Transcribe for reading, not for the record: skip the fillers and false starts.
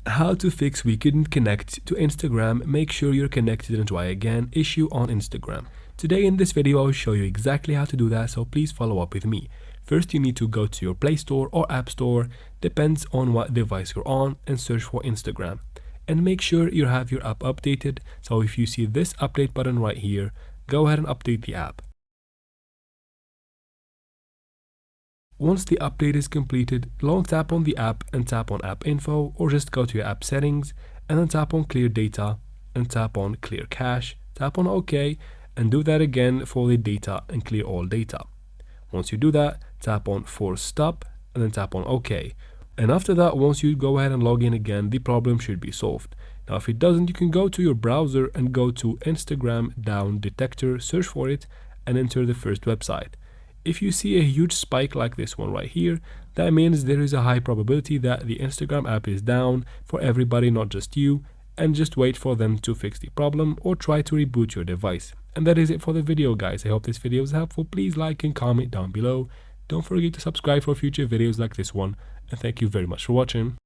How to fix we couldn't connect to Instagram. Make sure you're connected and try again. Issue on Instagram. Today in this video I will show you exactly how to do that, so please follow up with me. First you need to go to your Play Store or App Store, depends on what device you're on, and search for Instagram. And make sure you have your app updated, so if you see this update button right here, go ahead and update the app. Once the update is completed, long tap on the app and tap on App Info, or just go to your app settings and then tap on Clear Data and tap on Clear Cache, tap on OK, and do that again for the data and clear all data. Once you do that, tap on Force Stop and then tap on OK. And after that, once you go ahead and log in again, the problem should be solved. Now if it doesn't, you can go to your browser and go to Instagram Down Detector, search for it, and enter the first website. If you see a huge spike like this one right here, that means there is a high probability that the Instagram app is down for everybody, not just you, and just wait for them to fix the problem or try to reboot your device. And that is it for the video, guys. I hope this video was helpful. Please like and comment down below. Don't forget to subscribe for future videos like this one, and thank you very much for watching.